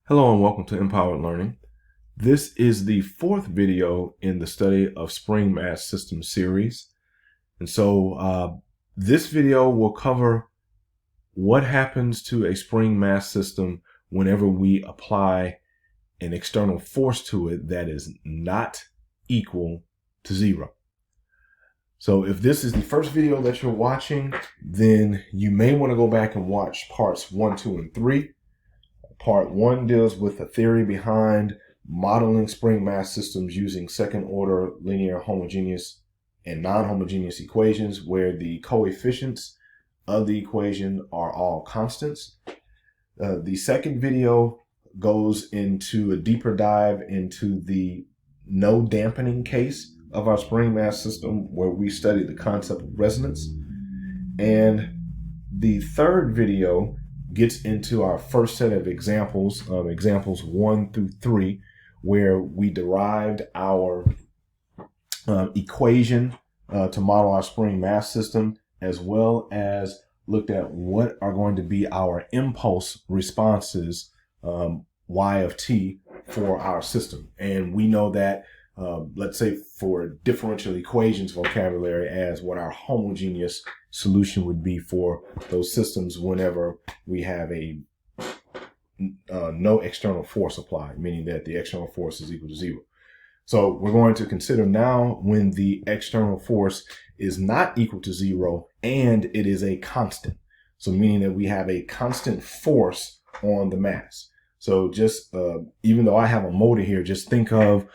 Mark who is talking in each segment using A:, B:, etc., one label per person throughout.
A: Hello and welcome to Empowered Learning. This is the fourth video in the study of spring mass system series. And so this video will cover what happens to a spring mass system whenever we apply an external force to it that is not equal to zero. So if this is the first video that you're watching, then you may want to go back and watch parts 1, 2, and 3. Part 1 deals with the theory behind modeling spring mass systems using second order linear homogeneous and non-homogeneous equations where the coefficients of the equation are all constants. The second video goes into a deeper dive into the no dampening case of our spring mass system where we study the concept of resonance. And the third video gets into our first set of examples 1 through 3, where we derived our equation to model our spring mass system, as well as looked at what are going to be our impulse responses, y of t, for our system. And we know that, let's say for differential equations vocabulary, as what our homogeneous solution would be for those systems whenever we have a no external force applied, meaning that the external force is equal to zero. So we're going to consider now when the external force is not equal to zero and it is a constant. So meaning that we have a constant force on the mass. So just even though I have a motor here, just think of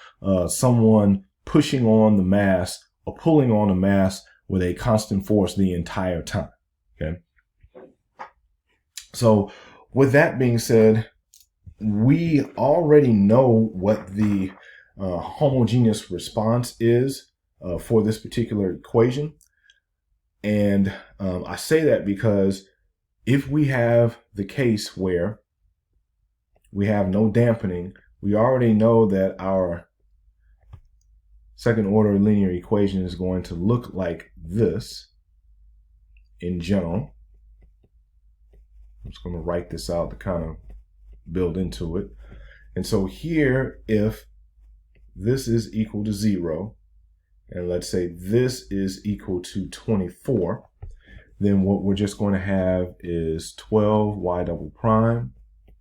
A: someone pushing on the mass or pulling on the mass with a constant force the entire time. Okay. So with that being said, we already know what the homogeneous response is for this particular equation. And I say that because if we have the case where we have no dampening, we already know that our second order linear equation is going to look like this in general. I'm just going to write this out to kind of build into it. And so here, if this is equal to 0, and let's say this is equal to 24, then what we're just going to have is 12y double prime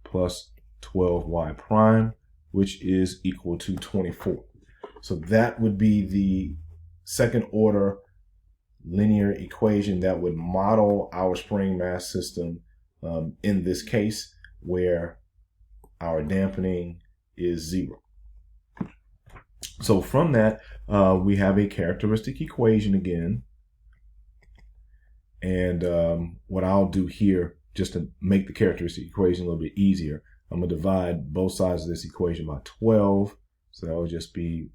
A: plus 12y prime, which is equal to 24. So that would be the second order linear equation that would model our spring mass system in this case where our dampening is 0. So from that, we have a characteristic equation again. And what I'll do here, just to make the characteristic equation a little bit easier, I'm going to divide both sides of this equation by 12. So that will just be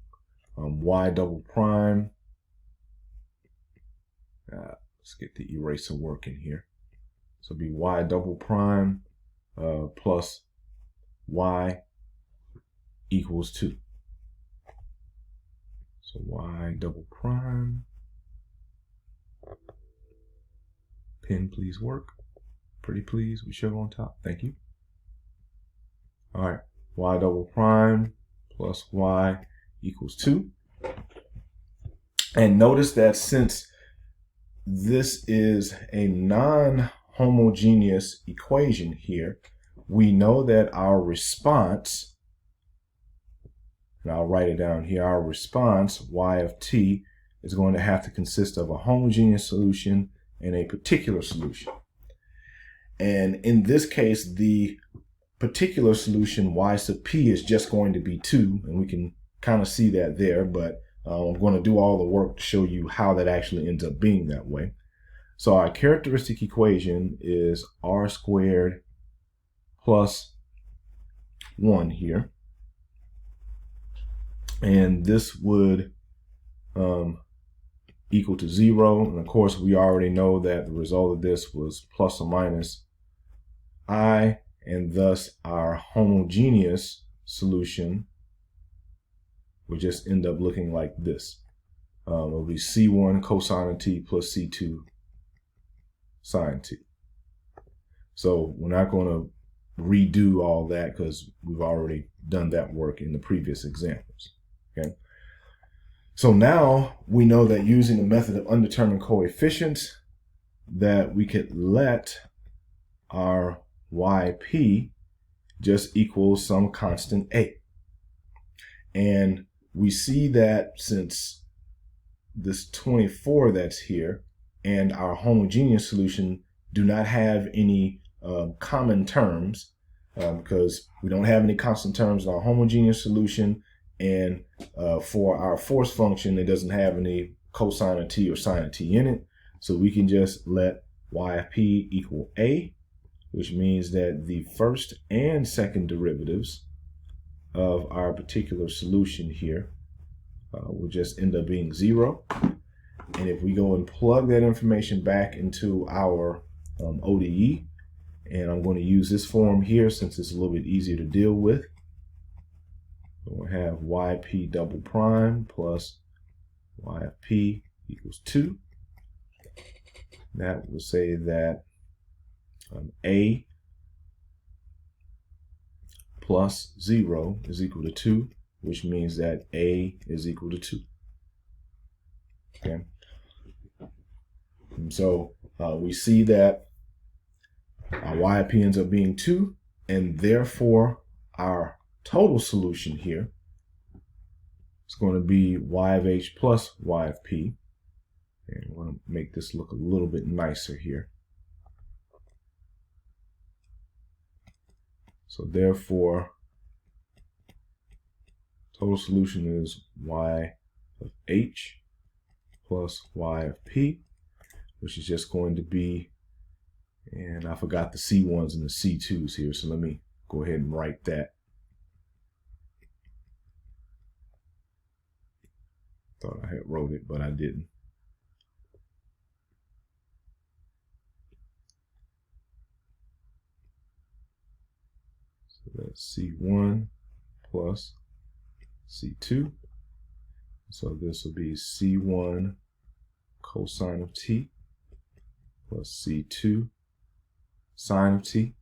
A: y double prime. Let's get the eraser working here. So it'll be y double prime plus y equals 2. So y double prime. Pen, please work. Pretty please, with sugar on top. Thank you. All right, y double prime plus y equals 2. And notice that since this is a non-homogeneous equation here, we know that our response, and I'll write it down here, our response, y of t, is going to have to consist of a homogeneous solution and a particular solution. And in this case, the particular solution, y sub p, is just going to be 2, and we can kind of see that there, but I'm going to do all the work to show you how that actually ends up being that way. So our characteristic equation is r squared plus 1 here. And this would equal to 0. And of course, we already know that the result of this was plus or minus I, and thus our homogeneous solution would just end up looking like this. It will be C1 cosine of t plus C2 sine t. So we're not going to redo all that because we've already done that work in the previous examples. Okay. So now we know that using the method of undetermined coefficients, that we could let our yp just equal some constant a. And we see that since this 24 that's here and our homogeneous solution do not have any common terms, because we don't have any constant terms in our homogeneous solution, and for our force function it doesn't have any cosine of t or sine of t in it, so we can just let yp equal a, which means that the first and second derivatives of our particular solution here will just end up being 0. And if we go and plug that information back into our ODE, and I'm going to use this form here since it's a little bit easier to deal with. We'll have yp double prime plus yp equals 2. That will say that a plus 0 is equal to 2, which means that a is equal to 2. Okay. And so we see that our yp ends up being 2, and therefore our total solution here is going to be y of h plus y of p. And we're going to make this look a little bit nicer here. So therefore, total solution is y of h plus y of p, which is just going to be, and I forgot the C1s and the C2s here, so let me go ahead and write that. Thought I had wrote it, but I didn't. So that's C1 plus C2. So this will be C1 cosine of t plus C2 sine of t.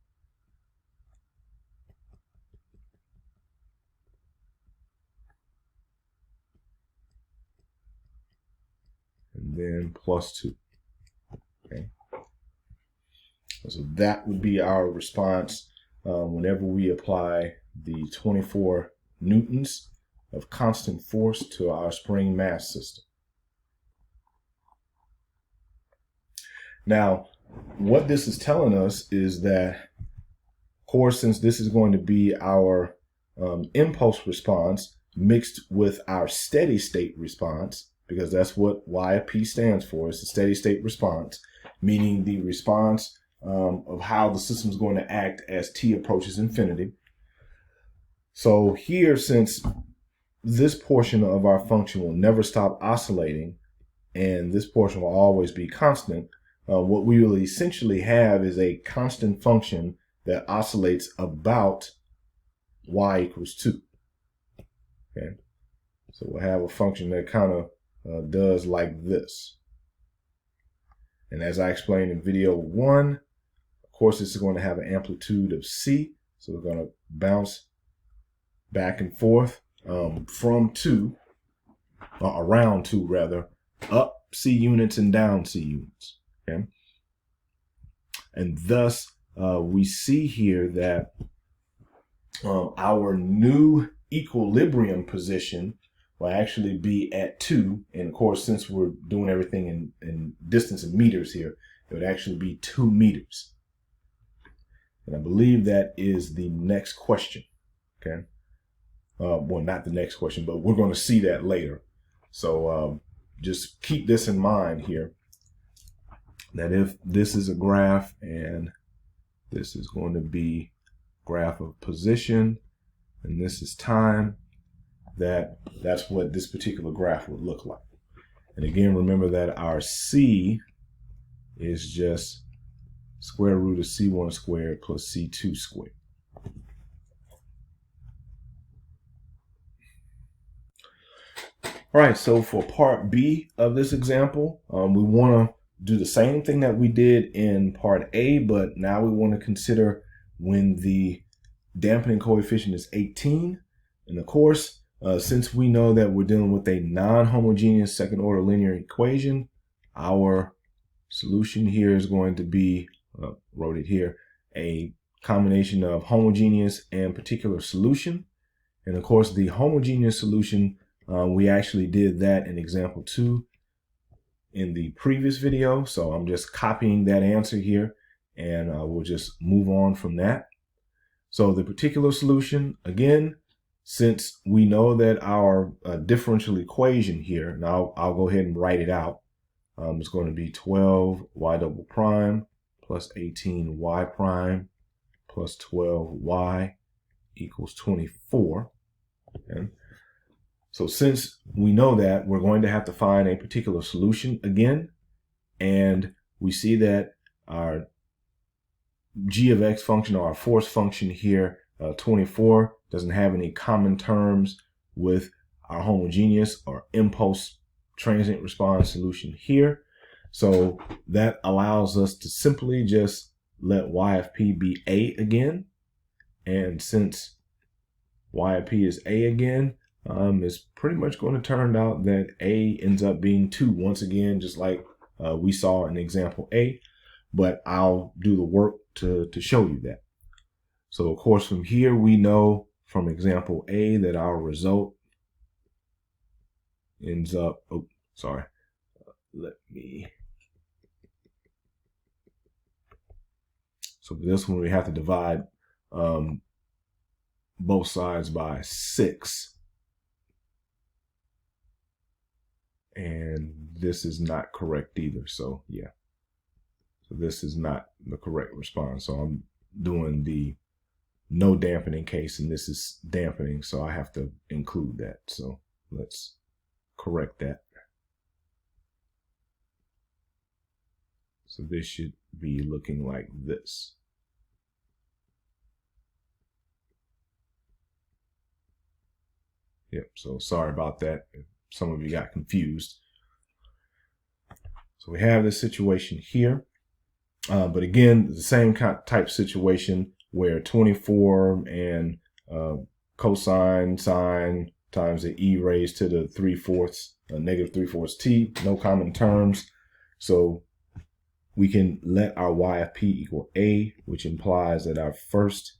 A: And then plus 2. Okay. So that would be our response whenever we apply the 24 newtons of constant force to our spring mass system. Now, what this is telling us is that, of course, since this is going to be our impulse response mixed with our steady state response, because that's what y of p stands for, it's a steady state response, meaning the response of how the system is going to act as t approaches infinity. So here, since this portion of our function will never stop oscillating, and this portion will always be constant, what we will essentially have is a constant function that oscillates about y equals 2. Okay, so we'll have a function that kind of does like this. And as I explained in video 1, of course, this is going to have an amplitude of c, so we're going to bounce back and forth from 2, or around 2 rather, up c units and down c units. Okay. And thus we see here that our new equilibrium position will actually be at 2, and of course, since we're doing everything in distance in meters here, it would actually be 2 meters. And I believe that is the next question. Okay. Well, not the next question, but we're going to see that later. So just keep this in mind here, that if this is a graph and this is going to be graph of position and this is time, that's what this particular graph would look like. And again, remember that our c is just square root of c1 squared plus c2 squared. All right, so for part B of this example, we want to do the same thing that we did in part A, but now we want to consider when the dampening coefficient is 18. And of course, since we know that we're dealing with a non-homogeneous second order linear equation, our solution here is going to be, wrote it here, a combination of homogeneous and particular solution. And of course, the homogeneous solution, we actually did that in example 2 in the previous video. So I'm just copying that answer here, and we'll just move on from that. So the particular solution, again, since we know that our differential equation here, now I'll go ahead and write it out. It's going to be 12y double prime plus 18y prime plus 12y equals 24. Okay. So since we know that, we're going to have to find a particular solution again. And we see that our g of x function, or our force function here, 24, doesn't have any common terms with our homogeneous or impulse transient response solution here. So that allows us to simply just let y of p be a again. And since y of p is a again, it's pretty much going to turn out that a ends up being 2 once again, just like we saw in example A. But I'll do the work to show you that. So of course, from here, we know from example A that our result ends up, so for this one, we have to divide both sides by 6. And this is not correct either. So yeah. So this is not the correct response. So I'm doing the no dampening case, and this is dampening, so I have to include that. So let's correct that. So this should be looking like this. Yep, so sorry about that. Some of you got confused. So we have this situation here. But again, the same type situation where 24 and cosine sine times the e raised to the 3/4, negative 3/4 t, no common terms. So we can let our y of p equal a, which implies that our first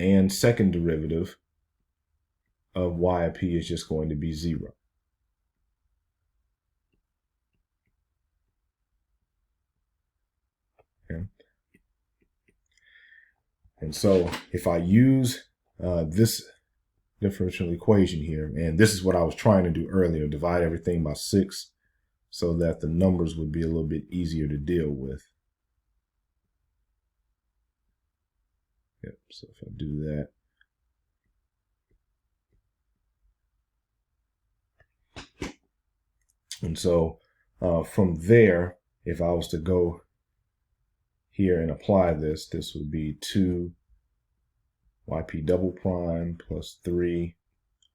A: and second derivative of y of p is just going to be 0. Okay. And so if I use this differential equation here, and this is what I was trying to do earlier, divide everything by 6 so that the numbers would be a little bit easier to deal with. Yep, so if I do that. And so from there, if I was to go here and apply this, this would be 2 yp double prime plus 3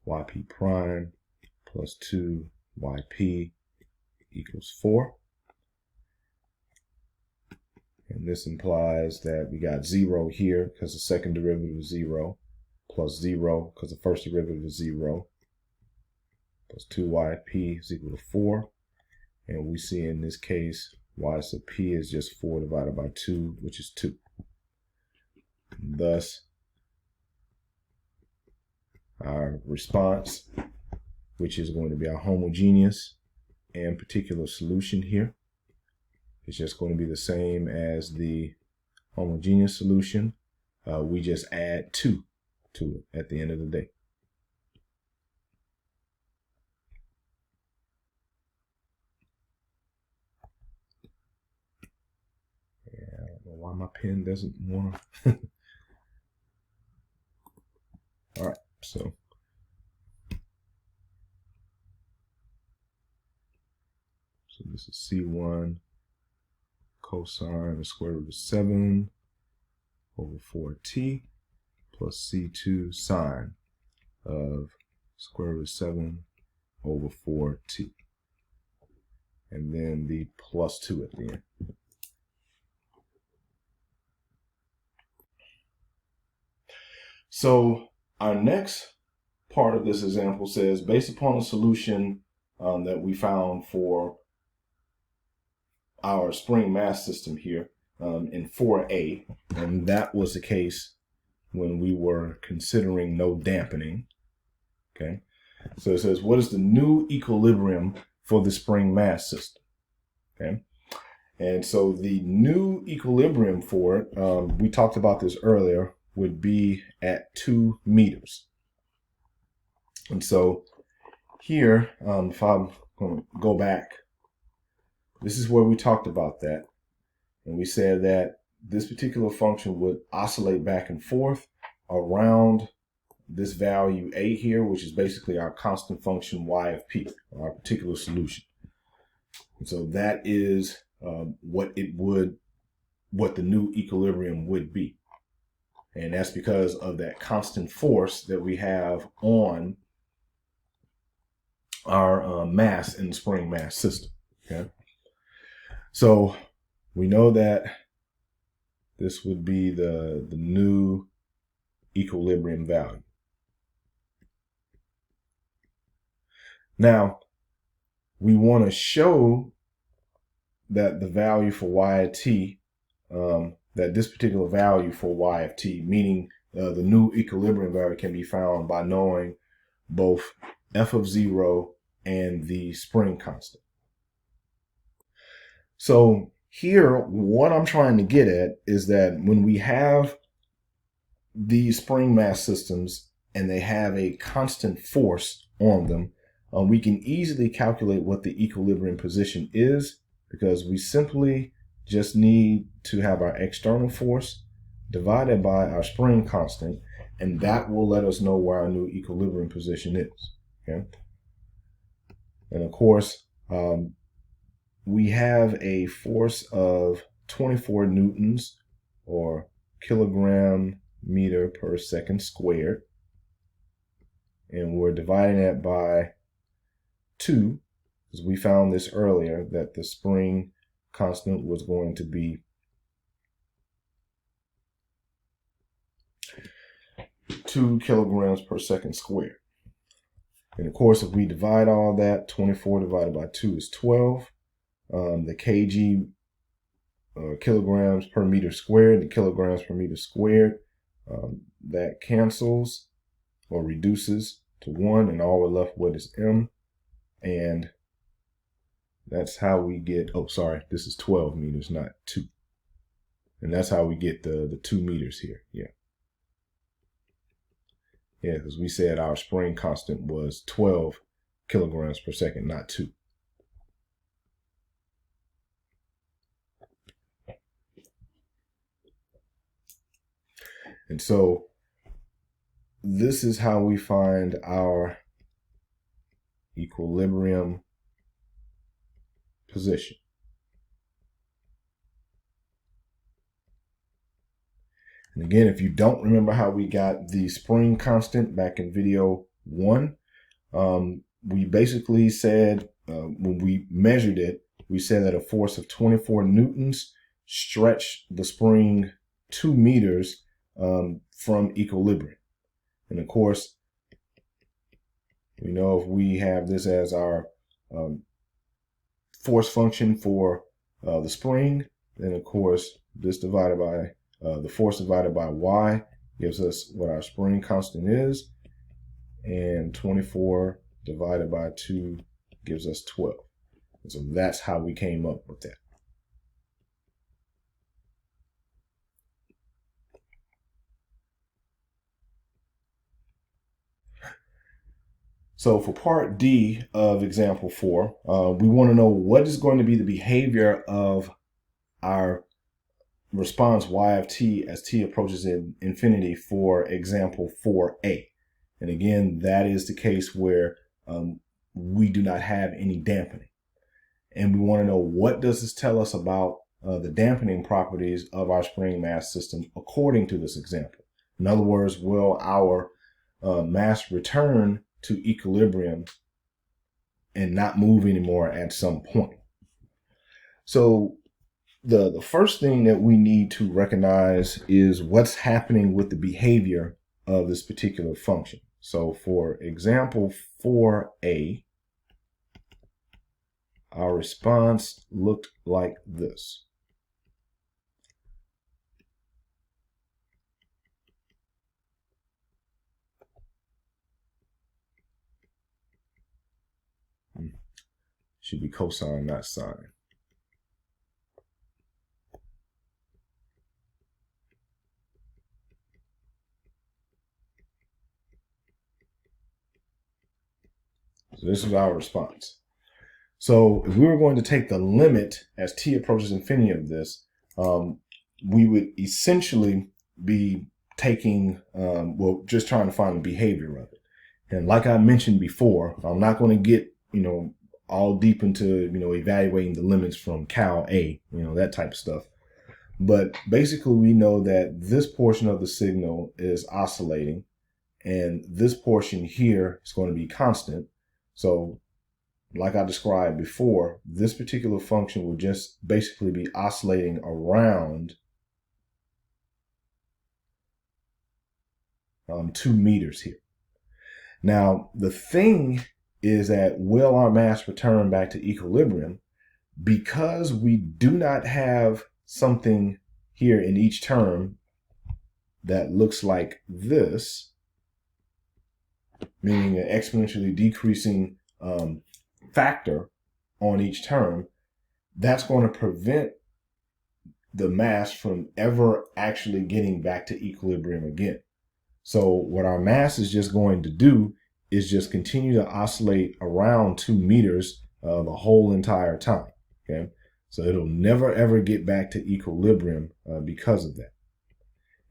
A: yp prime plus 2 yp equals 4. And this implies that we got 0 here because the second derivative is 0, plus 0 because the first derivative is 0, plus 2 yp is equal to 4. And we see in this case, y sub p is just 4 divided by 2, which is 2. And thus, our response, which is going to be our homogeneous and particular solution here, is just going to be the same as the homogeneous solution. We just add 2 to it at the end of the day. Yeah, I don't know why my pen doesn't want to. All right, so this is C1 cosine the square root of 7 over 4t plus C2 sine of square root of 7 over 4t. And then the plus 2 at the end. So our next part of this example says, based upon the solution that we found for our spring mass system here in 4A, and that was the case when we were considering no dampening. Okay, so it says, what is the new equilibrium for the spring mass system? Okay, and so the new equilibrium for it, we talked about this earlier, would be at 2 meters. And so here, if I'm going to go back, this is where we talked about that. And we said that this particular function would oscillate back and forth around this value A here, which is basically our constant function y of p, our particular solution. And so that is what the new equilibrium would be. And that's because of that constant force that we have on our mass in the spring mass system. Okay, so we know that this would be the new equilibrium value. Now, we want to show that the value for y of t, that this particular value for y of t, meaning the new equilibrium value, can be found by knowing both f of 0 and the spring constant. So here, what I'm trying to get at is that when we have these spring mass systems and they have a constant force on them, we can easily calculate what the equilibrium position is, because we simply just need to have our external force divided by our spring constant, and that will let us know where our new equilibrium position is. Okay, and of course, we have a force of 24 newtons, or kilogram meter per second squared, and we're dividing that by 2, because we found this earlier, that the spring constant was going to be 2 kilograms per second squared. And of course, if we divide all that, 24 divided by 2 is 12. The kg, kilograms per meter squared, the kilograms per meter squared, that cancels or reduces to 1, and all we're left with is m. And that's how we get, oh, sorry, this is 12 meters, not 2. And that's how we get the 2 meters here. Yeah. Yeah, because we said our spring constant was 12 kilograms per second, not 2. And so this is how we find our equilibrium position. And again, if you don't remember how we got the spring constant back in video 1, we basically said, when we measured it, we said that a force of 24 newtons stretched the spring 2 meters from equilibrium. And of course, we know if we have this as our force function for the spring, then of course this divided by the force divided by y gives us what our spring constant is, and 24 divided by 2 gives us 12. And so that's how we came up with that. So for part D of example 4, we want to know what is going to be the behavior of our response y of t as t approaches infinity for example 4A. And again, that is the case where we do not have any dampening. And we want to know, what does this tell us about the dampening properties of our spring mass system according to this example? In other words, will our mass return to equilibrium and not move anymore at some point? So the first thing that we need to recognize is what's happening with the behavior of this particular function. So for example 4a, our response looked like this. Should be cosine, not sine. So this is our response. So if we were going to take the limit as t approaches infinity of this, we would essentially be taking, well, just trying to find the behavior of it. And like I mentioned before, I'm not going to get, all deep into, evaluating the limits from Cal A, that type of stuff. But basically we know that this portion of the signal is oscillating and this portion here is going to be constant. So like I described before, this particular function will just basically be oscillating around 2 meters here. Now, the thing is that will our mass return back to equilibrium? Because we do not have something here in each term that looks like this, meaning an exponentially decreasing factor on each term, that's going to prevent the mass from ever actually getting back to equilibrium again. So what our mass is just going to do is just continue to oscillate around 2 meters the whole entire time. Okay, so it'll never ever get back to equilibrium because of that.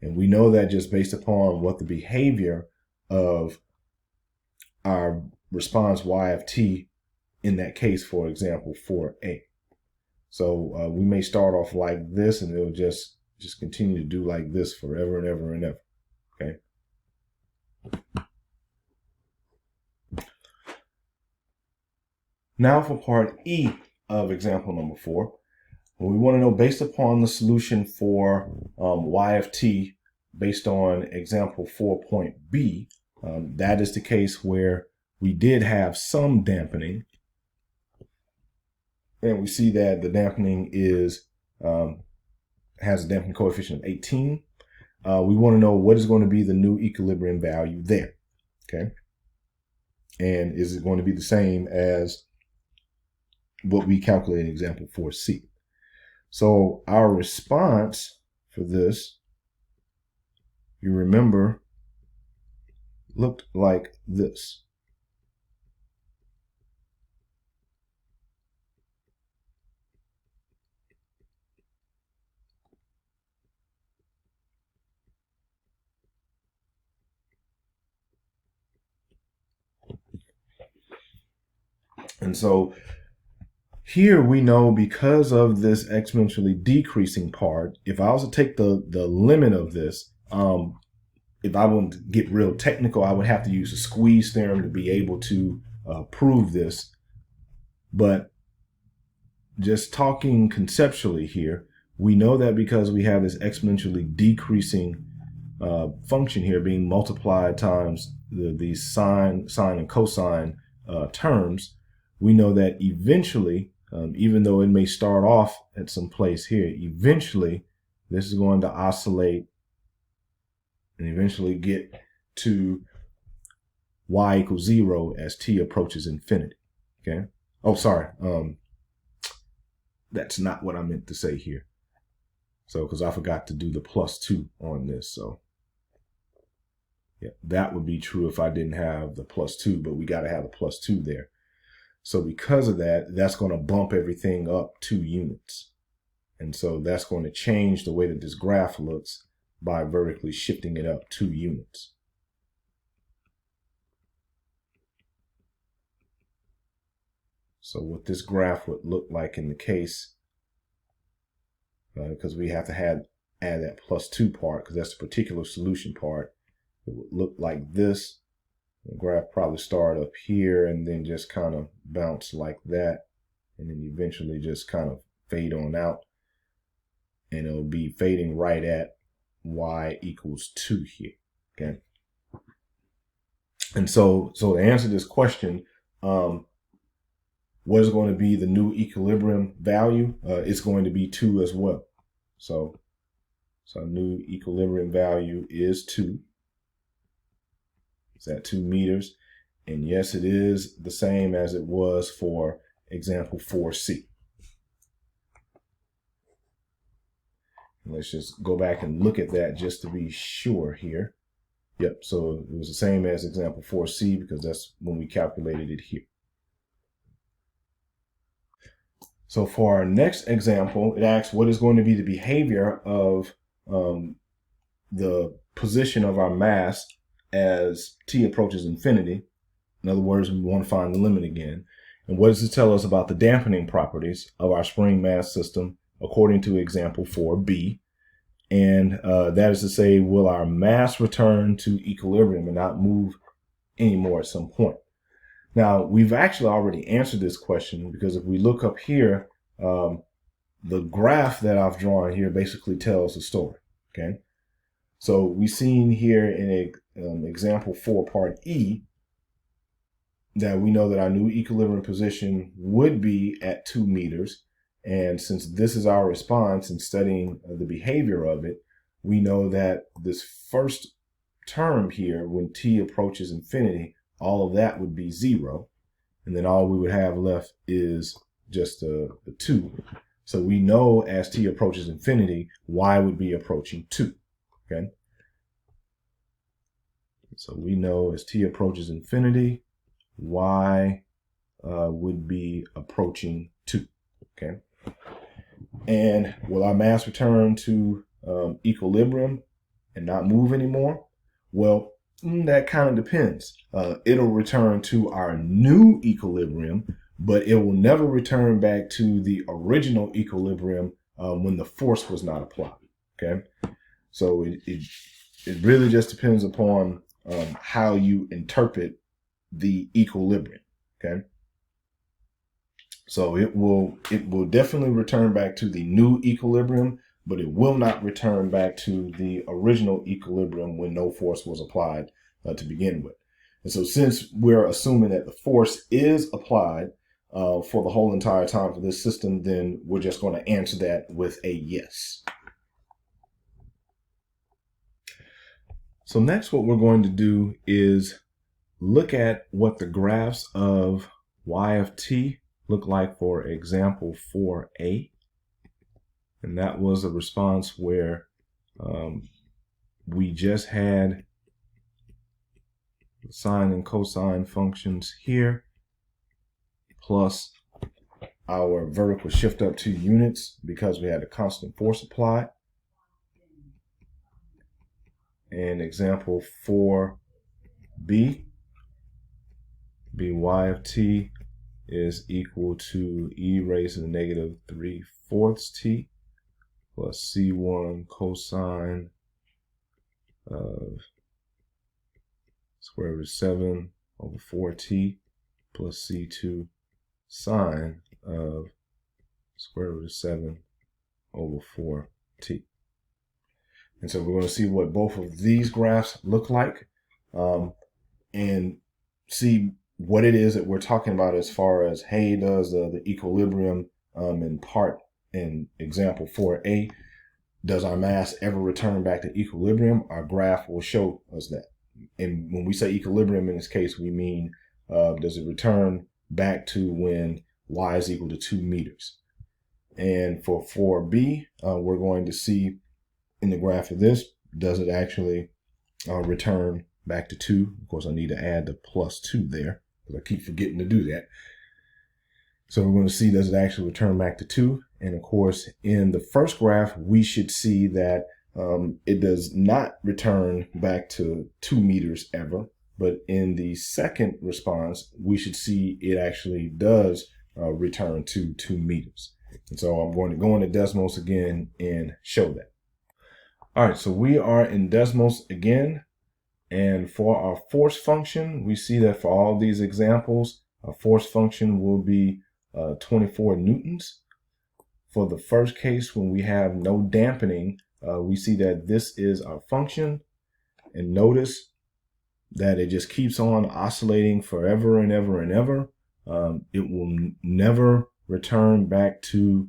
A: And we know that just based upon what the behavior of our response y of t in that case, for example, 4a. So we may start off like this and it'll just continue to do like this forever and ever and ever. Okay. Now for part E of example number 4, we want to know based upon the solution for y of t based on example 4.b, that is the case where we did have some dampening. And we see that the dampening is has a damping coefficient of 18. We want to know what is going to be the new equilibrium value there. Okay. And is it going to be the same as what we calculated in example 4c? So our response for this, you remember, looked like this. And so here we know because of this exponentially decreasing part, if I was to take the limit of this, if I want to get real technical, I would have to use a squeeze theorem to be able to prove this. But just talking conceptually here, we know that because we have this exponentially decreasing function here being multiplied times these sine and cosine terms, we know that eventually, even though it may start off at some place here, eventually this is going to oscillate and eventually get to y equals 0 as t approaches infinity. Okay. Oh, sorry. That's not what I meant to say here. So, because I forgot to do the +2 on this. So, yeah, that would be true if I didn't have the +2, but we got to have a +2 there. So because of that, that's going to bump everything up 2 units. And so that's going to change the way that this graph looks by vertically shifting it up 2 units. So what this graph would look like in the case, because we have to add that +2 part, because that's the particular solution part, it would look like this. The graph probably start up here and then just kind of bounce like that, and then eventually just kind of fade on out, and it'll be fading right at y equals 2 here. Okay, And so to answer this question, what is going to be the new equilibrium value? It's going to be 2 as well. So new equilibrium value is 2. It's at 2 meters. And yes, it is the same as it was for example 4C. And let's just go back and look at that just to be sure here. Yep, so it was the same as example 4C because that's when we calculated it here. So for our next example, it asks what is going to be the behavior of the position of our mass as t approaches infinity. In other words, we want to find the limit again. And what does it tell us about the dampening properties of our spring mass system according to example 4b? And that is to say, will our mass return to equilibrium and not move anymore at some point? Now, we've actually already answered this question because if we look up here, the graph that I've drawn here basically tells the story, okay? So we've seen here in example 4 part E that we know that our new equilibrium position would be at 2 meters. And since this is our response and studying the behavior of it, we know that this first term here, when t approaches infinity, all of that would be 0. And then all we would have left is just the 2. So we know as t approaches infinity, y would be approaching 2. Okay. So we know as t approaches infinity, y would be approaching 2. Okay. And will our mass return to equilibrium and not move anymore? Well, that kind of depends. It'll return to our new equilibrium, but it will never return back to the original equilibrium when the force was not applied. Okay, so it really just depends upon how you interpret the equilibrium. Okay, so it will definitely return back to the new equilibrium, but it will not return back to the original equilibrium when no force was applied to begin with. And so since we're assuming that the force is applied for the whole entire time for this system, then we're just going to answer that with a yes. So next what we're going to do is look at what the graphs of y of t look like for example 4a. And that was a response where we just had the sine and cosine functions here, plus our vertical shift up 2 units because we had a constant force applied. And example 4b, by of t is equal to e raised to the negative 3/4 t plus c1 cosine of square root of 7 over 4t plus c2 sine of square root of 7 over 4t. And so we're going to see what both of these graphs look like and see what it is that we're talking about as far as, hey, does the equilibrium in part in example 4a, does our mass ever return back to equilibrium? Our graph will show us that. And when we say equilibrium in this case, we mean does it return back to when y is equal to 2 meters? And for 4b, we're going to see in the graph of this, does it actually return back to 2? Of course, I need to add the plus 2 there because I keep forgetting to do that. So we're going to see, does it actually return back to 2? And of course, in the first graph, we should see that it does not return back to 2 meters ever. But in the second response, we should see it actually does return to 2 meters. And so I'm going to go into Desmos again and show that. All right, so we are in Desmos again. And for our force function, we see that for all these examples, our force function will be 24 newtons. For the first case, when we have no dampening, we see that this is our function. And notice that it just keeps on oscillating forever and ever and ever. It will never return back to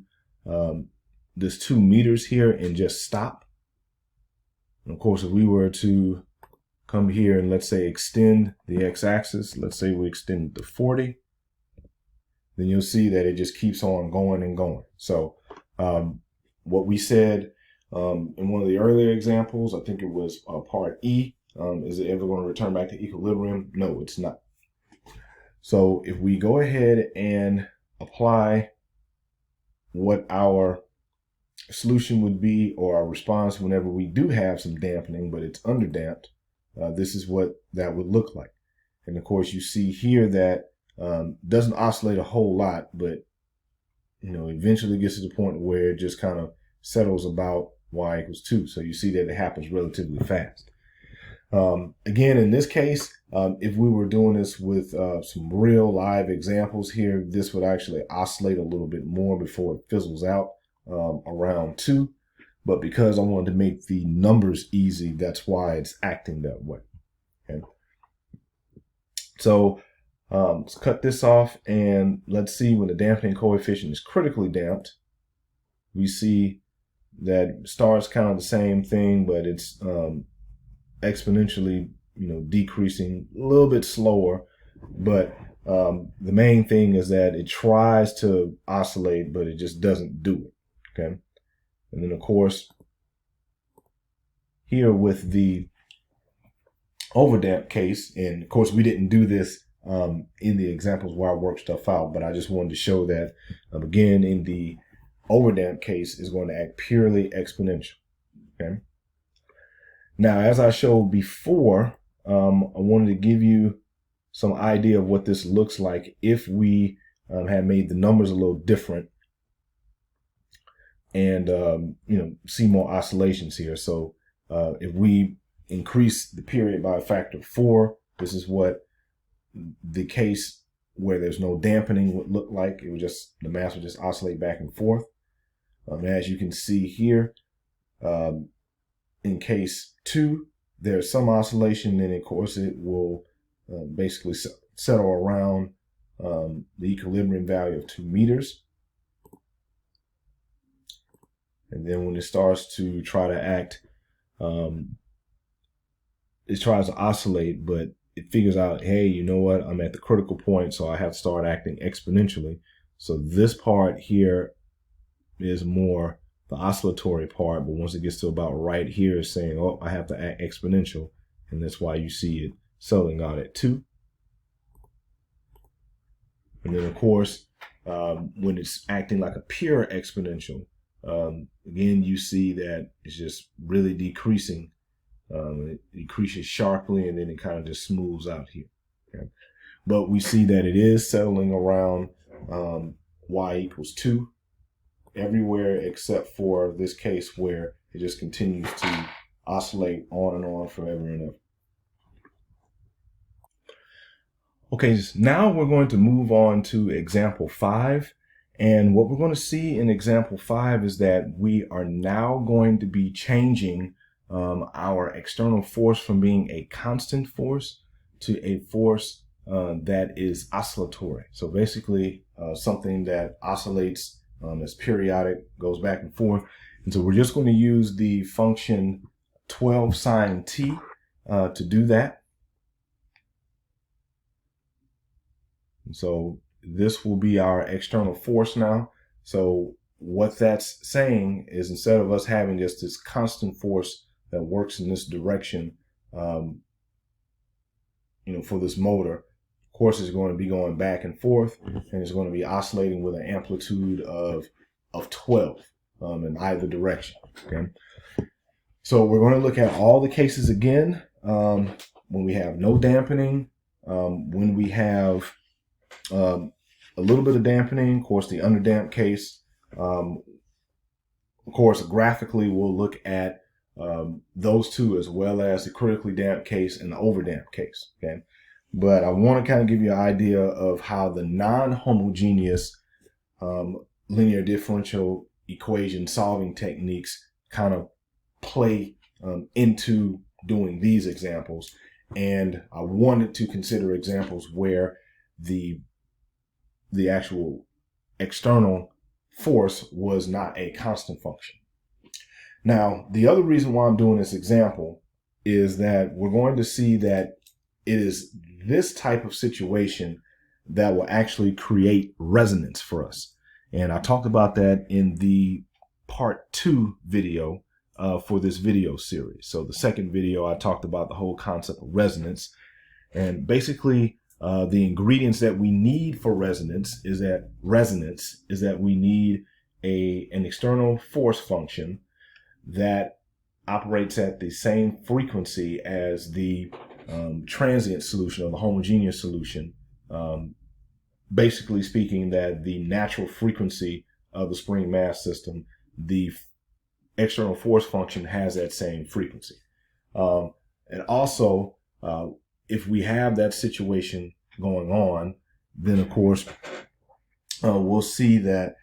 A: this 2 meters here and just stop. And of course, if we were to come here and let's say extend the x-axis, let's say we extend to 40, then you'll see that it just keeps on going and going. So what we said in one of the earlier examples, I think it was part E, is it ever going to return back to equilibrium? No, it's not. So if we go ahead and apply what our solution would be, or our response whenever we do have some dampening, but it's underdamped, this is what that would look like. And of course, you see here that doesn't oscillate a whole lot, but eventually gets to the point where it just kind of settles about y equals 2. So you see that it happens relatively fast. Again, in this case, if we were doing this with some real live examples here, this would actually oscillate a little bit more before it fizzles out around 2. But because I wanted to make the numbers easy, that's why it's acting that way. Okay. So let's cut this off, and let's see when the dampening coefficient is critically damped. We see that it starts kind of the same thing, but it's exponentially, decreasing a little bit slower. But the main thing is that it tries to oscillate, but it just doesn't do it. Okay. And then of course, here with the overdamped case, and of course we didn't do this in the examples where I worked stuff out, but I just wanted to show that again, in the overdamped case is going to act purely exponential. Okay. Now, as I showed before, I wanted to give you some idea of what this looks like if we had made the numbers a little different, and see more oscillations here. So if we increase the period by a factor of 4, this is what the case where there's no dampening would look like. It would just, the mass would just oscillate back and forth. As you can see here, in case 2, there's some oscillation, then of course it will basically settle around the equilibrium value of 2 meters. And then when it starts to try to act, it tries to oscillate, but it figures out, hey, you know what? I'm at the critical point, so I have to start acting exponentially. So this part here is more the oscillatory part, but once it gets to about right here, it's saying, oh, I have to act exponential. And that's why you see it settling out at 2. And then of course, when it's acting like a pure exponential, again, you see that it's just really decreasing. It decreases sharply, and then it kind of just smooths out here. Okay? But we see that it is settling around y equals 2 everywhere except for this case where it just continues to oscillate on and on forever and ever. Okay, now we're going to move on to example 5. And what we're going to see in example 5 is that we are now going to be changing our external force from being a constant force to a force that is oscillatory. So basically something that oscillates, is periodic, goes back and forth. And so we're just going to use the function 12 sine t to do that. And so this will be our external force now. So what that's saying is, instead of us having just this constant force that works in this direction, for this motor, of course it's going to be going back and forth, and it's going to be oscillating with an amplitude of 12 in either direction. Okay. So we're going to look at all the cases again. When we have no dampening, when we have a little bit of dampening, of course, the underdamped case. Of course, graphically, we'll look at those two, as well as the critically damped case and the overdamped case. Okay, but I want to kind of give you an idea of how the non-homogeneous linear differential equation solving techniques kind of play into doing these examples. And I wanted to consider examples where the actual external force was not a constant function. Now, the other reason why I'm doing this example is that we're going to see that it is this type of situation that will actually create resonance for us. And I talked about that in the part 2 video for this video series. So the second video, I talked about the whole concept of resonance. And basically, the ingredients that we need for resonance is that we need an external force function that operates at the same frequency as the transient solution or the homogeneous solution. Basically speaking, that the natural frequency of the spring mass system, the external force function has that same frequency. And also, if we have that situation going on, then of course, we'll see that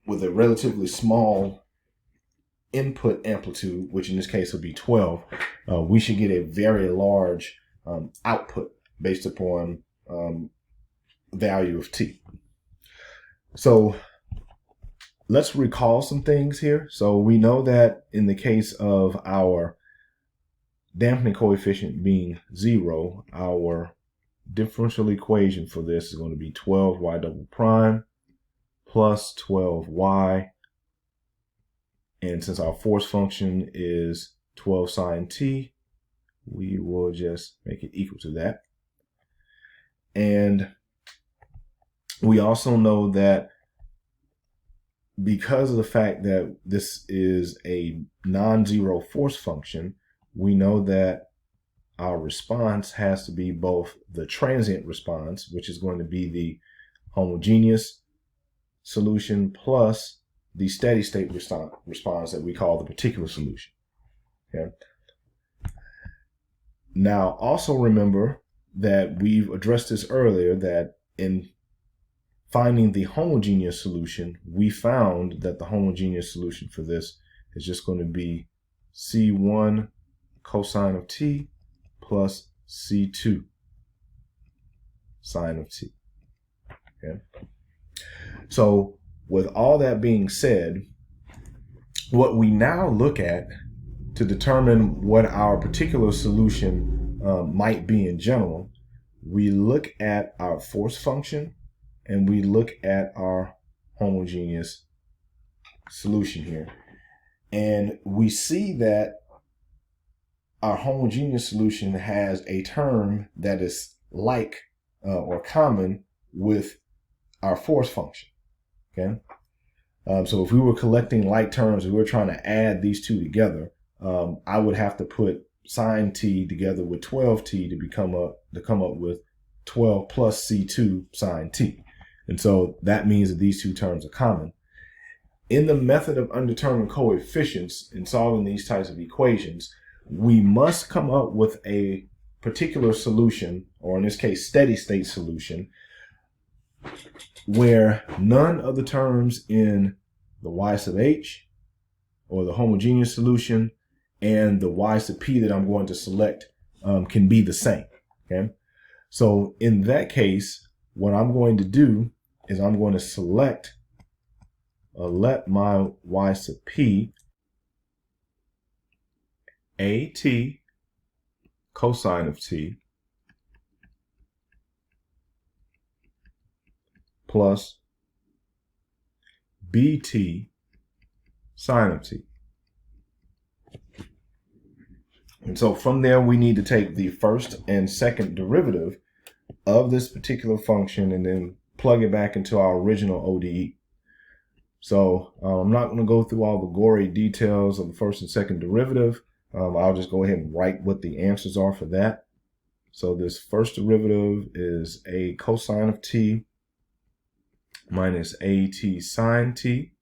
A: with a relatively small input amplitude, which in this case will be 12, we should get a very large output based upon value of t. So let's recall some things here. So we know that in the case of our dampening coefficient being 0, our differential equation for this is going to be 12y double prime plus 12y. And since our force function is 12 sine t, we will just make it equal to that. And we also know that because of the fact that this is a non-zero force function, we know that our response has to be both the transient response, which is going to be the homogeneous solution, plus the steady state response that we call the particular solution. Okay. Now, also remember that we've addressed this earlier, that in finding the homogeneous solution, we found that the homogeneous solution for this is just going to be C1 cosine of t plus C2 sine of t. Okay. So with all that being said, what we now look at to determine what our particular solution might be in general, we look at our force function and we look at our homogeneous solution here. And we see that our homogeneous solution has a term that is like or common with our force function. Okay. So if we were collecting like terms and we were trying to add these two together, I would have to put sine t together with 12t to come up with 12 plus C2 sine t. And so that means that these two terms are common. In the method of undetermined coefficients in solving these types of equations, we must come up with a particular solution, or in this case, steady state solution, where none of the terms in the y sub h, or the homogeneous solution, and the y sub p that I'm going to select can be the same. Okay, so in that case, what I'm going to do is I'm going to select let my y sub p at cosine of t plus bt sine of t. And so from there, we need to take the first and second derivative of this particular function and then plug it back into our original ODE. So I'm not going to go through all the gory details of the first and second derivative. I'll just go ahead and write what the answers are for that. So this first derivative is a cosine of t minus at sine t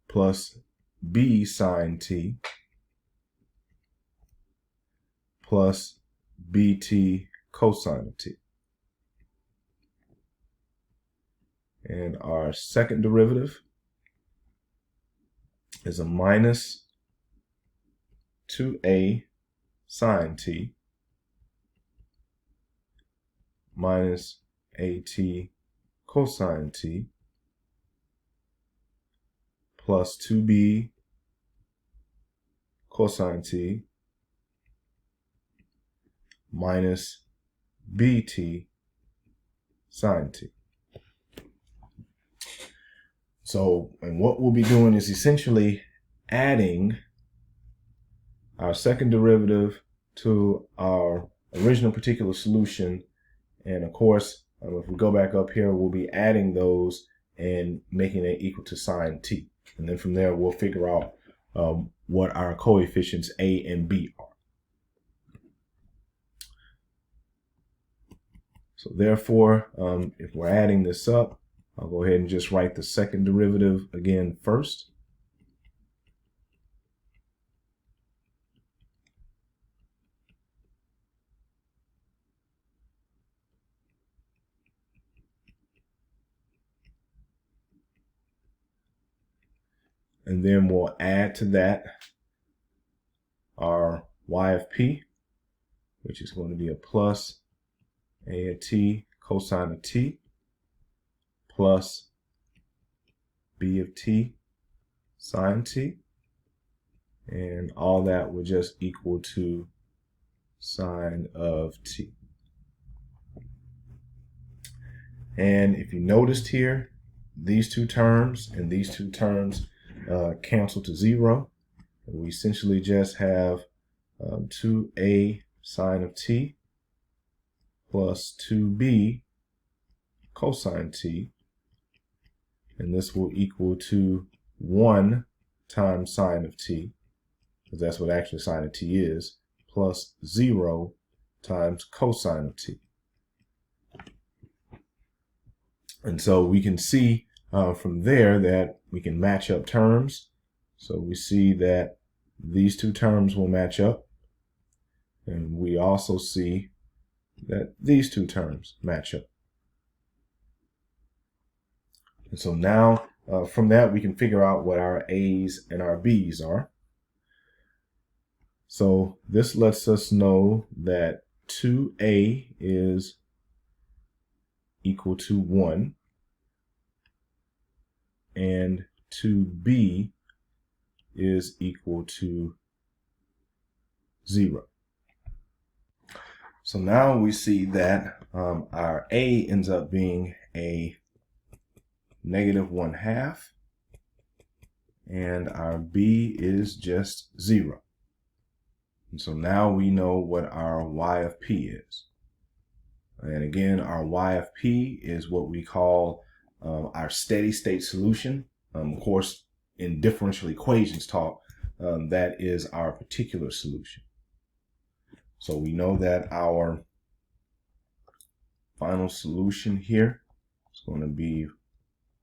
A: plus b sine t plus bt cosine of t. And our second derivative is a minus 2a sine t minus at cosine t plus 2b cosine t minus bt sine t. So, and what we'll be doing is essentially adding our second derivative to our original particular solution. And of course, if we go back up here, we'll be adding those and making it equal to sine t. And then from there, we'll figure out what our coefficients a and b are. So therefore, if we're adding this up, I'll go ahead and just write the second derivative again first. And then we'll add to that our y of p, which is going to be a plus a of t cosine of t plus b of t sine t. And all that will just equal to sine of t. And if you noticed here, these two terms and these two terms cancel to 0. We essentially just have 2a sine of t plus 2b cosine t, and this will equal to 1 times sine of t, because that's what actually sine of t is, plus 0 times cosine of t. And so we can see from there that we can match up terms. So we see that these two terms will match up, and we also see that these two terms match up. And so now from that we can figure out what our a's and our b's are. So this lets us know that 2a is equal to 1 and 2b is equal to 0. So now we see that our a ends up being a negative 1/2 and our b is just 0. And so now we know what our y of p is. And again, our y of p is what we call our steady state solution. Of course, in differential equations talk, that is our particular solution. So we know that our final solution here is going to be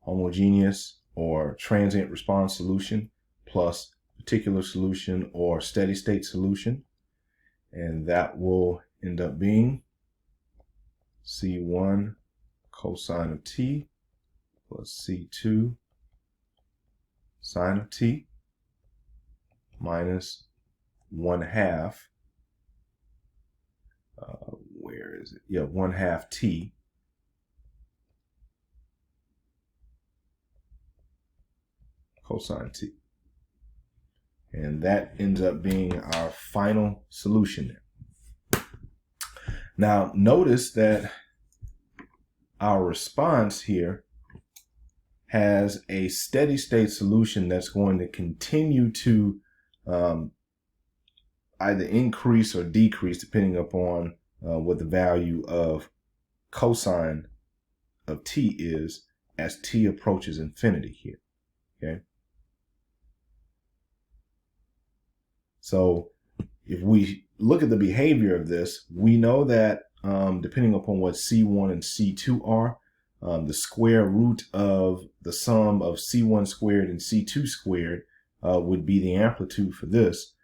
A: homogeneous or transient response solution plus particular solution or steady state solution. And that will end up being C1 cosine of t plus C2 sine of t minus 1/2 where is it? Yeah, 1/2 t cosine t. And that ends up being our final solution there. Now notice that our response here has a steady state solution that's going to continue to either increase or decrease depending upon what the value of cosine of t is as t approaches infinity here. Okay. So if we look at the behavior of this, we know that depending upon what C1 and C2 are, the square root of the sum of C1 squared and C2 squared would be the amplitude for this.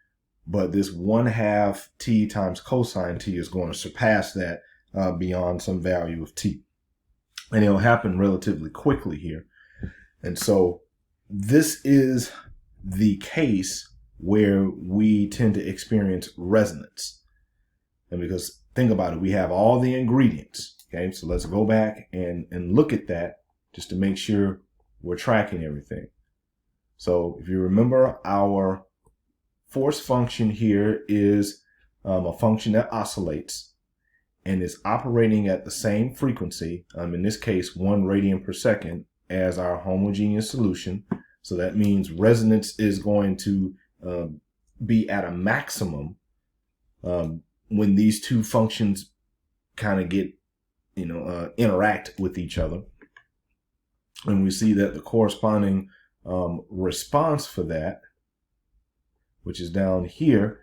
A: But this 1/2 t times cosine t is going to surpass that beyond some value of t. And it'll happen relatively quickly here. And so this is the case where we tend to experience resonance. And because think about it, we have all the ingredients. Okay, so let's go back and look at that just to make sure we're tracking everything. So if you remember, our force function here is a function that oscillates and is operating at the same frequency, in this case 1 radian per second, as our homogeneous solution. So that means resonance is going to be at a maximum when these two functions kind of get, interact with each other. And we see that the corresponding response for that, which is down here,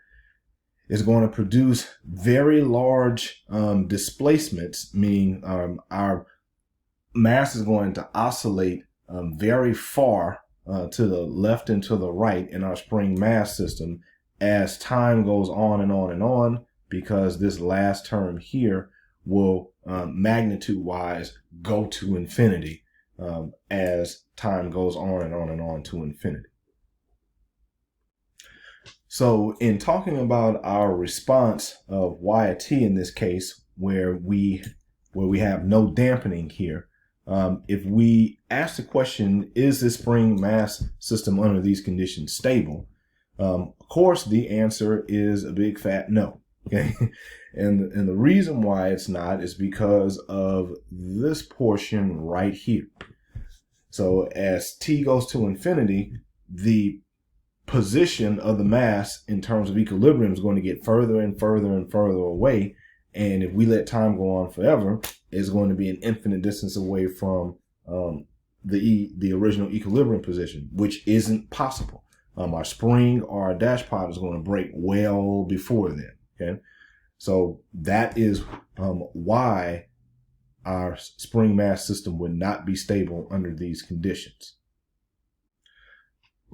A: is going to produce very large displacements, meaning our mass is going to oscillate very far to the left and to the right in our spring mass system as time goes on and on and on, because this last term here will magnitude-wise go to infinity as time goes on and on and on to infinity. So in talking about our response of y at t in this case, where we have no dampening here, if we ask the question, is this spring mass system under these conditions stable? Of course, the answer is a big fat no. Okay, and the reason why it's not is because of this portion right here. So as t goes to infinity, the position of the mass in terms of equilibrium is going to get further and further and further away. And if we let time go on forever, it's going to be an infinite distance away from the original equilibrium position, which isn't possible. Our spring or our dash pot is going to break well before then. Okay, so that is why our spring mass system would not be stable under these conditions.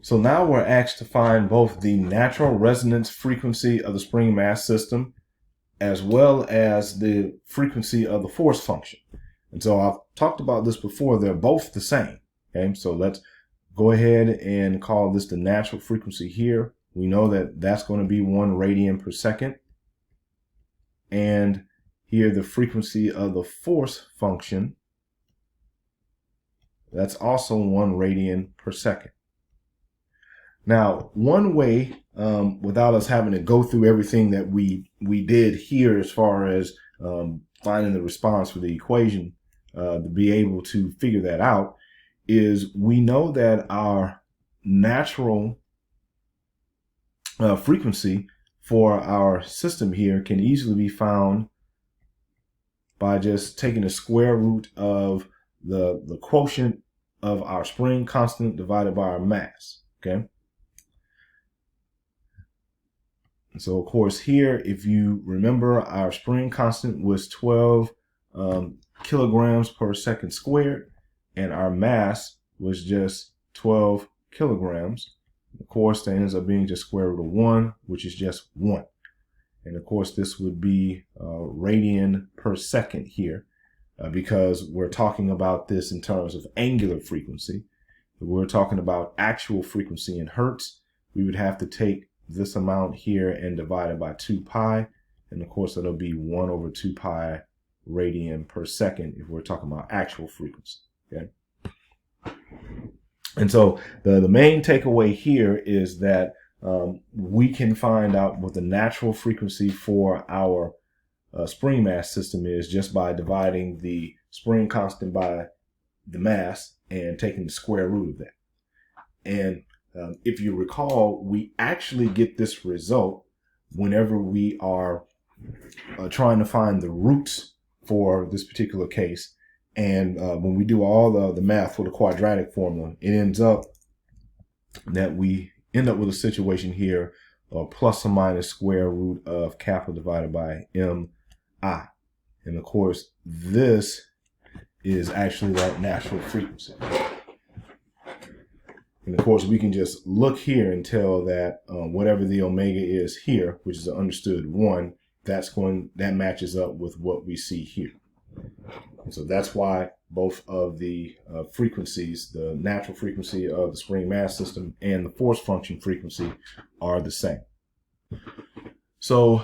A: So now we're asked to find both the natural resonance frequency of the spring mass system as well as the frequency of the force function. And so I've talked about this before. They're both the same. Okay, so let's go ahead and call this the natural frequency here. We know that that's going to be 1 radian per second. And here the frequency of the force function, that's also 1 radian per second. Now, one way, without us having to go through everything that we did here as far as finding the response for the equation, to be able to figure that out, is we know that our natural frequency for our system here can easily be found by just taking the square root of the quotient of our spring constant divided by our mass. Okay. And so, of course, here, if you remember, our spring constant was 12 kilograms per second squared, and our mass was just 12 kilograms. Of course, that ends up being just square root of 1, which is just 1. And of course, this would be radian per second here, because we're talking about this in terms of angular frequency. If we're talking about actual frequency in hertz, we would have to take this amount here and divide it by 2 pi. And of course, that'll be 1 over 2 pi radian per second if we're talking about actual frequency. Okay. And so the main takeaway here is that we can find out what the natural frequency for our spring mass system is just by dividing the spring constant by the mass and taking the square root of that. And if you recall, we actually get this result whenever we are trying to find the roots for this particular case. And when we do all the math for the quadratic formula, it ends up that we end up with a situation here of plus or minus square root of kappa divided by mi. And of course, this is actually that natural frequency. And of course, we can just look here and tell that whatever the omega is here, which is an understood 1, that matches up with what we see here. And so that's why both of the frequencies, the natural frequency of the spring mass system and the force function frequency, are the same. So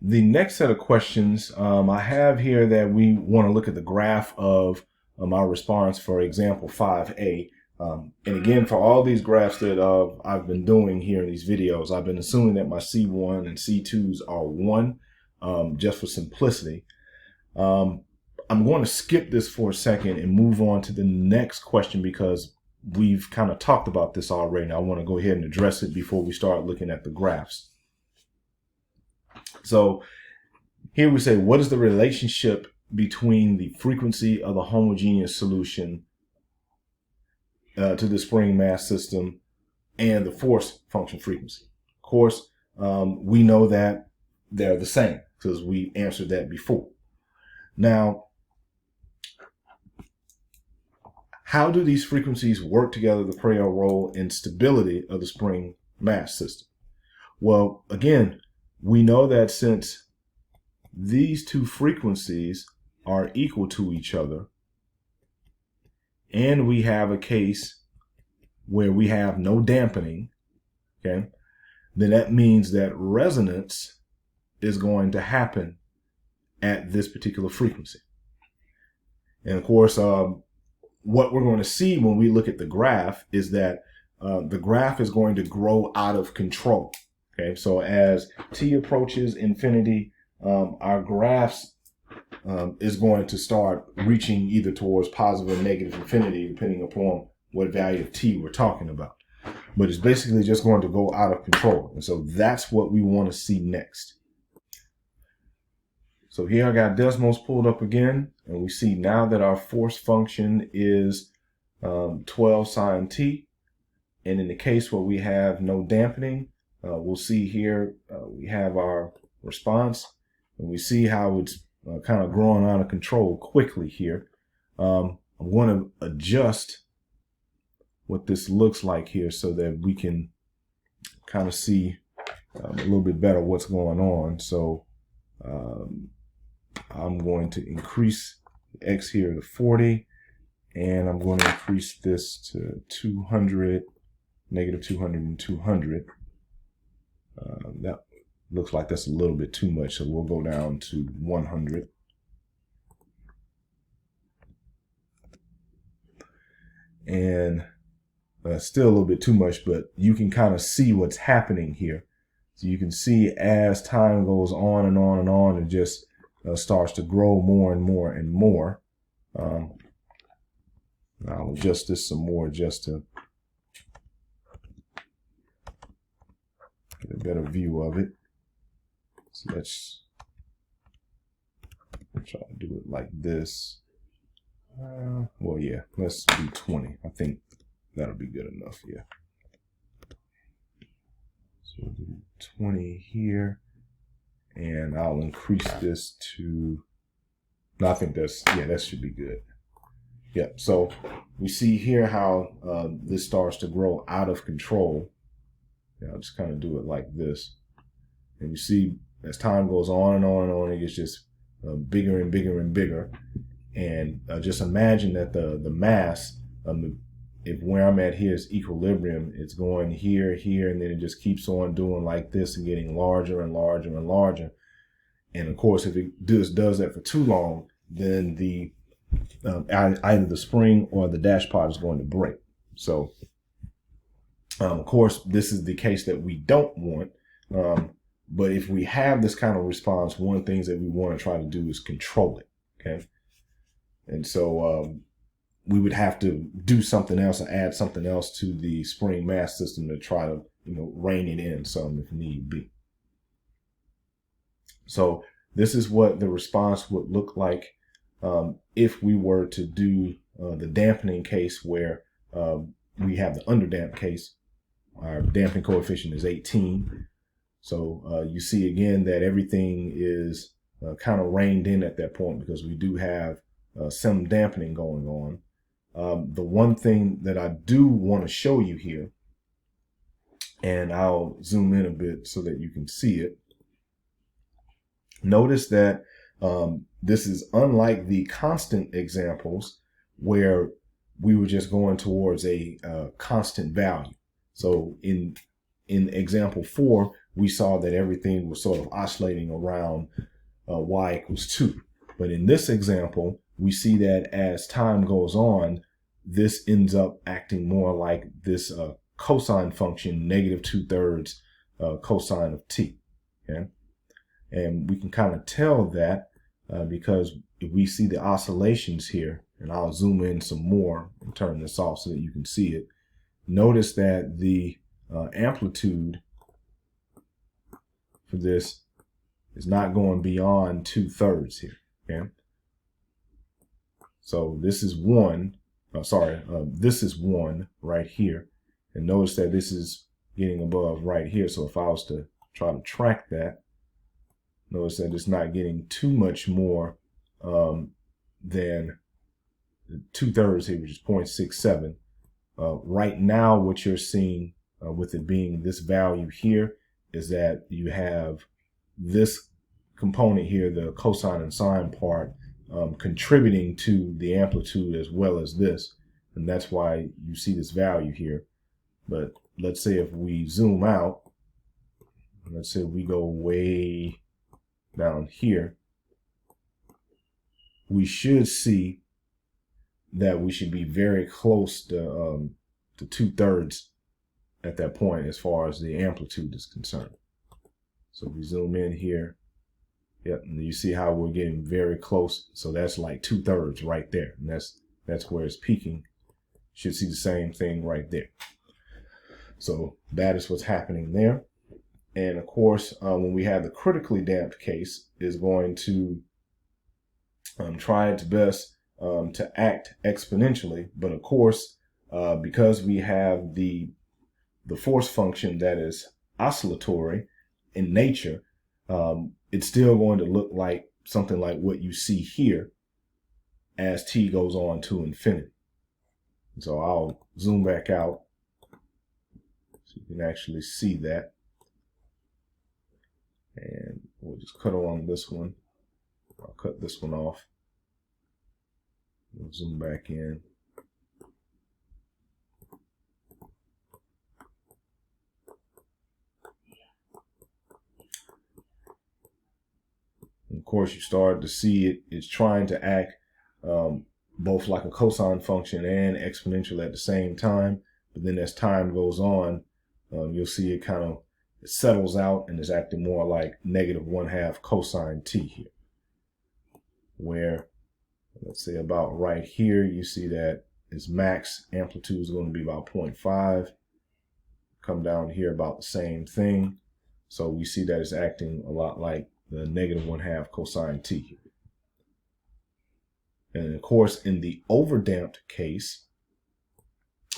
A: the next set of questions I have here that we want to look at the graph of our response for example 5A. And again, for all these graphs that I've been doing here in these videos, I've been assuming that my C1 and C2s are 1, just for simplicity. I'm going to skip this for a second and move on to the next question because we've kind of talked about this already. And I want to go ahead and address it before we start looking at the graphs. So here we say, what is the relationship between the frequency of the homogeneous solution to the spring mass system and the force function frequency? Of course, we know that they're the same because we answered that before. Now, how do these frequencies work together to play a role in stability of the spring mass system? Well, again, we know that since these two frequencies are equal to each other, and we have a case where we have no dampening, okay, then that means that resonance is going to happen at this particular frequency. And of course, what we're going to see when we look at the graph is that the graph is going to grow out of control. Okay, so as t approaches infinity, our graphs is going to start reaching either towards positive or negative infinity, depending upon what value of t we're talking about. But it's basically just going to go out of control. And so that's what we want to see next. So here I got Desmos pulled up again, and we see now that our force function is 12 sine t. And in the case where we have no dampening, we'll see here we have our response, and we see how it's kind of growing out of control quickly here. I'm going to adjust what this looks like here so that we can kind of see a little bit better what's going on. So I'm going to increase X here to 40, and I'm going to increase this to 200, negative 200 and 200. That looks like that's a little bit too much, so we'll go down to 100. And still a little bit too much, but you can kind of see what's happening here. So you can see as time goes on and on and on, it just starts to grow more and more and more. I'll adjust this some more just to get a better view of it. So let's try to do it like this. Well, yeah, let's do 20. I think that'll be good enough, yeah. So we'll do 20 here, and I'll increase this to, no, I think that's, yeah, that should be good. Yeah, so we see here how this starts to grow out of control. Yeah, I'll just kind of do it like this. And you see, as time goes on and on and on, it gets just bigger and bigger and bigger. And just imagine that the mass, if where I'm at here is equilibrium, it's going here, here, and then it just keeps on doing like this and getting larger and larger and larger. And of course, if it does that for too long, then the either the spring or the dash pot is going to break. So, of course, this is the case that we don't want. But if we have this kind of response, one of the things that we want to try to do is control it. Okay. And so we would have to do something else or add something else to the spring mass system to try to, rein it in some if need be. So this is what the response would look like if we were to do the dampening case where we have the underdamped case. Our damping coefficient is 18. So you see again that everything is kind of reined in at that point because we do have some dampening going on. The one thing that I do want to show you here, and I'll zoom in a bit so that you can see it. Notice that This is unlike the constant examples where we were just going towards a constant value. So in example 4, we saw that everything was sort of oscillating around y equals 2. But in this example, we see that as time goes on, this ends up acting more like this cosine function, negative 2/3 cosine of t. Okay? And we can kind of tell that because if we see the oscillations here, and I'll zoom in some more and turn this off so that you can see it. Notice that the amplitude for this is not going beyond 2/3 here. Okay, so this is 1. This is 1 right here, and notice that this is getting above right here. So if I was to try to track that, notice that it's not getting too much more than 2/3 here, which is 0.67. Right now, what you're seeing with it being this value here is that you have this component here, the cosine and sine part, contributing to the amplitude as well as this. And that's why you see this value here. But let's say if we zoom out, let's say we go way down here, we should see that we should be very close to 2/3 at that point as far as the amplitude is concerned. So we zoom in here. Yep, and you see how we're getting very close. So that's like 2/3 right there. And that's where it's peaking. Should see the same thing right there. So that is what's happening there. And of course, when we have the critically damped case, is going to try its best to act exponentially. But of course, because we have the force function that is oscillatory in nature, it's still going to look like something like what you see here as t goes on to infinity. So I'll zoom back out so you can actually see that. And we'll just cut on this one. I'll cut this one off. We'll zoom back in. And of course, you start to see it's trying to act both like a cosine function and exponential at the same time. But then as time goes on, you'll see it kind of settles out and is acting more like -1/2 cosine t here. Where, let's say about right here, you see that its max amplitude is going to be about 0.5. Come down here about the same thing. So we see that it's acting a lot like the -1/2 cosine t here. And of course, in the overdamped case,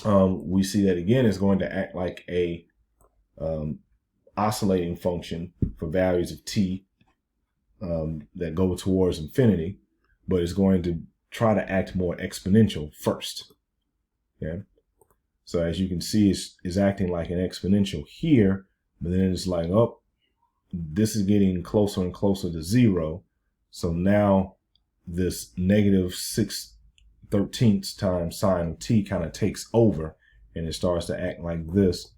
A: we see that again it's going to act like a oscillating function for values of t that go towards infinity, but it's going to try to act more exponential first. Okay, so as you can see, it's acting like an exponential here, but then it's like, oh, this is getting closer and closer to 0. So now this -6/13 times sine of t kind of takes over, and it starts to act like this,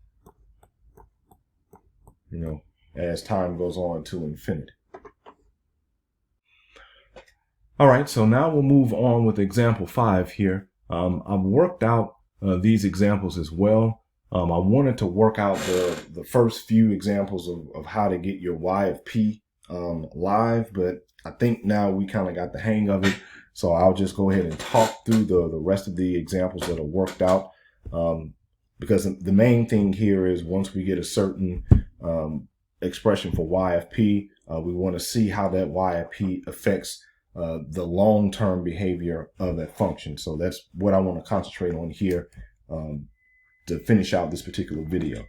A: you know, as time goes on to infinity. All right, so now we'll move on with example 5 here. I've worked out these examples as well. I wanted to work out the first few examples of how to get your y of p live, but I think now we kind of got the hang of it. So I'll just go ahead and talk through the rest of the examples that are worked out. Because the main thing here is once we get a certain expression for y of p, we want to see how that y of p affects the long-term behavior of that function. So that's what I want to concentrate on here to finish out this particular video.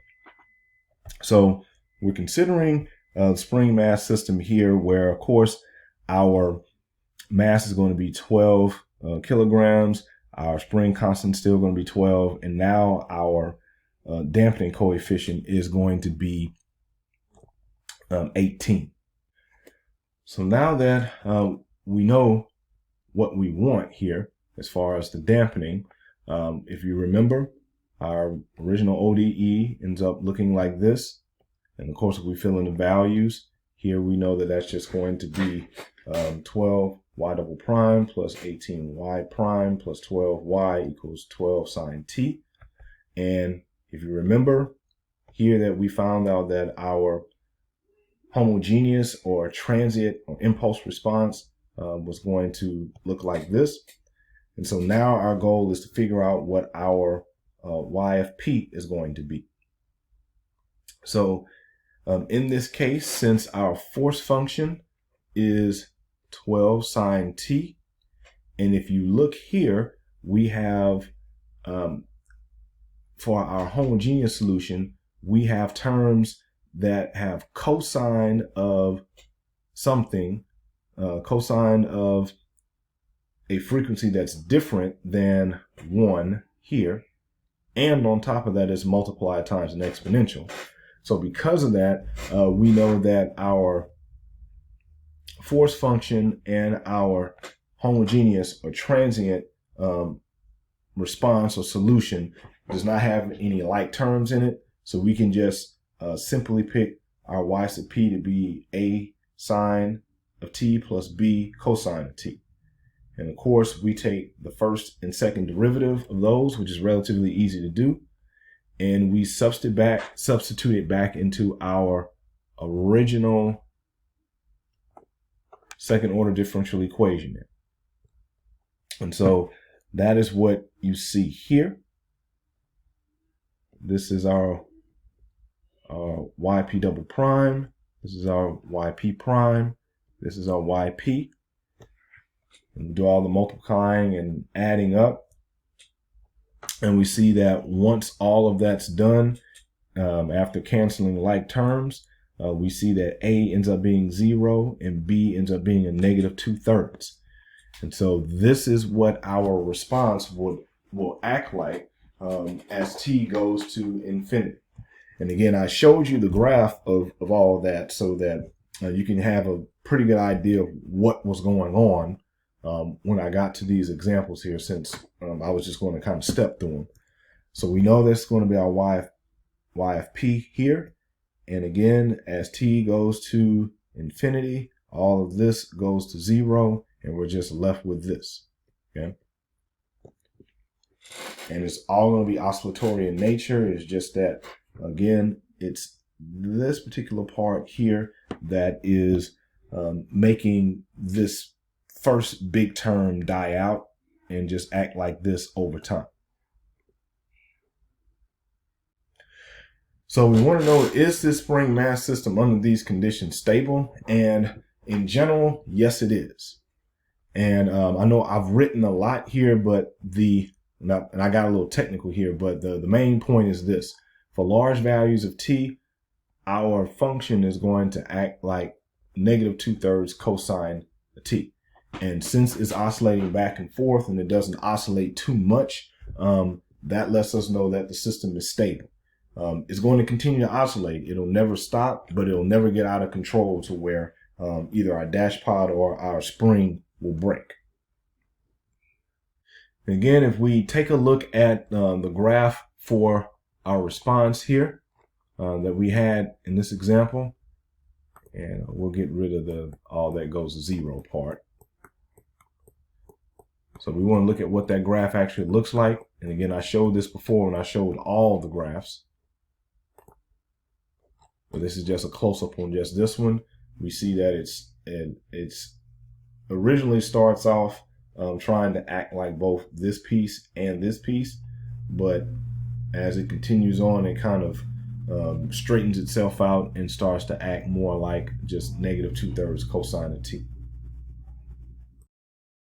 A: So we're considering the spring mass system here, where of course our mass is going to be 12 kilograms. Our spring constant is still going to be 12. And now our dampening coefficient is going to be 18. So now that we know what we want here as far as the dampening, if you remember, our original ODE ends up looking like this. And of course, if we fill in the values, here we know that that's just going to be 12y double prime plus 18y prime plus 12y equals 12 sine t. And if you remember here that we found out that our homogeneous or transient or impulse response was going to look like this. And so now our goal is to figure out what our YFP is going to be. So in this case, since our force function is 12 sine t, and if you look here, we have, for our homogeneous solution, we have terms that have cosine of something, cosine of a frequency that's different than 1 here, and on top of that is multiplied times an exponential. So because of that, we know that our force function and our homogeneous or transient response or solution does not have any like terms in it. So we can just simply pick our y sub p to be a sine of t plus b cosine of t. And of course, we take the first and second derivative of those, which is relatively easy to do. And we substitute it back into our original second order differential equation. And so that is what you see here. This is our yp double prime. This is our yp prime. This is our yp. And we do all the multiplying and adding up. And we see that once all of that's done, after canceling like terms, we see that A ends up being 0 and B ends up being a negative 2/3. And so this is what our response will act like as t goes to infinity. And again, I showed you the graph of all of that so that you can have a pretty good idea of what was going on when I got to these examples here, since I was just going to kind of step through them. So we know that's going to be our YFP here. And again, as t goes to infinity, all of this goes to 0, and we're just left with this. Okay. And it's all going to be oscillatory in nature. It's just that, again, it's this particular part here that is making this first big term die out and just act like this over time. So we want to know, is this spring mass system under these conditions stable? And in general, yes, it is. And I know I've written a lot here, but and I got a little technical here, but the main point is this. For large values of t, our function is going to act like negative 2/3 cosine of t. And since it's oscillating back and forth and it doesn't oscillate too much, that lets us know that the system is stable. It's going to continue to oscillate. It'll never stop, but it'll never get out of control to where either our dash pod or our spring will break. And again, if we take a look at the graph for our response here that we had in this example, and we'll get rid of the all that goes to 0 part. So we want to look at what that graph actually looks like. And again, I showed this before when I showed all the graphs. But this is just a close-up on just this one. We see that it's originally starts off trying to act like both this piece and this piece, but as it continues on, it kind of straightens itself out and starts to act more like just negative 2/3 cosine of t.